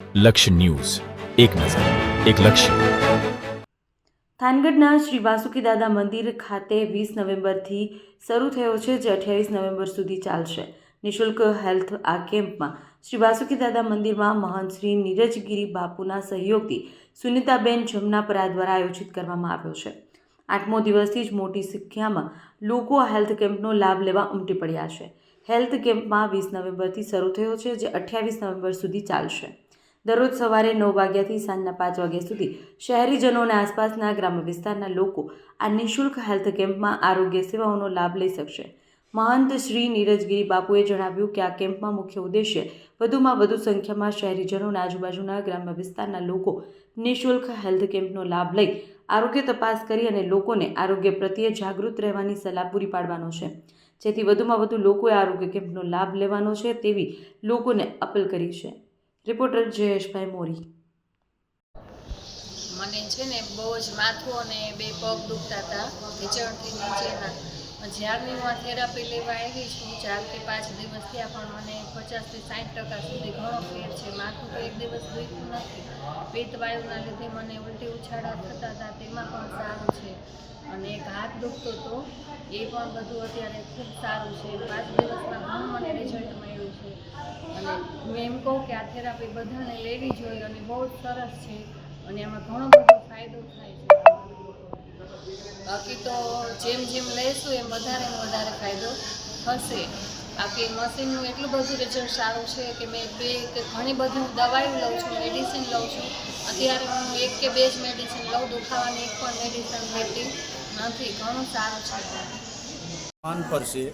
લક્ષ્ય ન્યૂઝ, એક નજર, એક લક્ષ્ય. થાનગઢના શ્રી વાસુકી દાદા મંદિર ખાતે 20 નવેમ્બરથી શરૂ થયો છે, જે 28 નવેમ્બર સુધી ચાલશે. નિઃશુલ્ક હેલ્થ આ કેમ્પમાં શ્રી વાસુકી દાદા મંદિરમાં મહંત શ્રી નીરજગીરી બાપુના સહયોગથી સુનિતાબેન જમનાપરા દ્વારા આયોજિત કરવામાં આવ્યો છે. 8મો દિવસથી જ મોટી સંખ્યામાં લોકો આ હેલ્થ કેમ્પનો લાભ લેવા ઉમટી પડ્યા છે. હેલ્થ કેમ્પમાં 20 નવેમ્બરથી શરૂ થયો છે, જે 28 નવેમ્બર સુધી ચાલશે. દરરોજ સવારે 9 વાગ્યાથી સાંજના 5 વાગ્યા સુધી શહેરીજનો અને આસપાસના ગ્રામ્ય વિસ્તારના લોકો આ નિઃશુલ્ક હેલ્થ કેમ્પમાં આરોગ્ય સેવાઓનો લાભ લઈ શકશે. મહંત શ્રી નીરજગીરી બાપુએ જણાવ્યું કે આ કેમ્પમાં મુખ્ય ઉદ્દેશ્ય વધુમાં વધુ સંખ્યામાં શહેરીજનો અને આજુબાજુના ગ્રામ્ય વિસ્તારના લોકો નિઃશુલ્ક હેલ્થ કેમ્પનો લાભ લઈ આરોગ્ય તપાસ કરી અને લોકોને આરોગ્ય પ્રત્યે જાગૃત રહેવાની સલાહ પૂરી પાડવાનો છે, જેથી વધુમાં વધુ લોકોએ આરોગ્ય કેમ્પનો લાભ લેવાનો છે તેવી લોકોને અપીલ કરી છે. રિપોર્ટર જયેશભાઈ મોરી. મને છે ને બહુ જ માથું અને બે પગ દુખતા હતા નીચેથી નીચેના. જ્યારની હું આ થેરાપી લેવા આવી છું 4 કે 5 દિવસ થયા, પણ મને 50 થી 60% સુધી ઘણો ફેર છે. માથું તો એક દિવસ દુખ્યું નથી. પિત્તવાયુના લીધે મને ઉલટી ઉછાળા થતા હતા, તેમાં પણ સારું છે. અને એક હાથ દુખતો હતો, એ પણ બધું અત્યારે ખૂબ સારું છે. 5 દિવસમાં ઘણું મને રિઝલ્ટ મળ્યું છે. અને હું એમ કહું કે આ થેરાપી બધાને લેવી જોઈએ અને બહુ જ સરસ છે અને એમાં ઘણો બધો ફાયદો થાય છે. બાકી તો જેમ જેમ લઈશું એમ વધારે ને વધારે ફાયદો થશે. બાકી મશીનનું એટલું બધું રિઝલ્ટ સારું છે કે મેં ઘણી બધી હું દવાઈ લઉં છું, મેડિસિન લઉં છું. અત્યારે હું 1 કે 2 જ મેડિસિન લઉં, દુખાવાની એક પણ મેડિસિન લેતી નથી. ઘણું સારું છે. માન પર છે,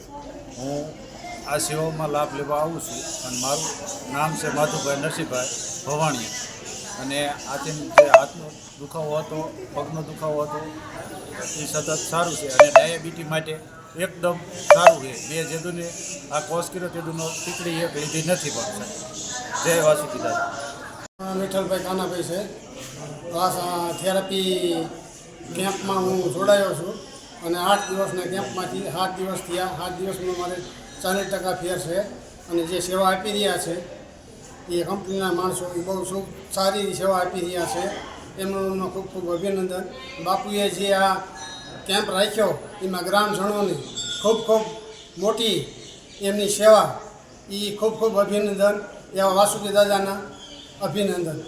હું આ સેવાઓમાં લાભ લેવા આવું છું અને મારું નામ છે માધુભાઈ નરસિંહભાઈ ભવાણીયા. અને આથી જે હાથનો દુખાવો હતો, પગનો દુખાવો હતો, એ સતત સારું છે. અને ડાયાબિટીસ માટે એકદમ સારું છે. મેં જેદુને આ કોર્સ કર્યો તેદુનો ટીકડી એક લીધી નથી પણ. જય વાસુકી દાદા. વિઠ્ઠલભાઈ કાનાભાઈ છે. આ થેરાપી કેમ્પમાં હું જોડાયો છું અને 8 દિવસના કેમ્પમાંથી 7 દિવસ થયા. 7 દિવસમાં મારે 40% ફેર છે. અને જે સેવા આપી રહ્યા છે એ કંપનીના માણસો એ બહુ સારી સેવા આપી રહ્યા છે. એમનો ખૂબ ખૂબ અભિનંદન. બાપુએ જે આ કેમ્પ રાખ્યો એમાં ગ્રામજનોની ખૂબ ખૂબ મોટી એમની સેવા, એ ખૂબ ખૂબ અભિનંદન. એવા વાસુકી દાદાના અભિનંદન.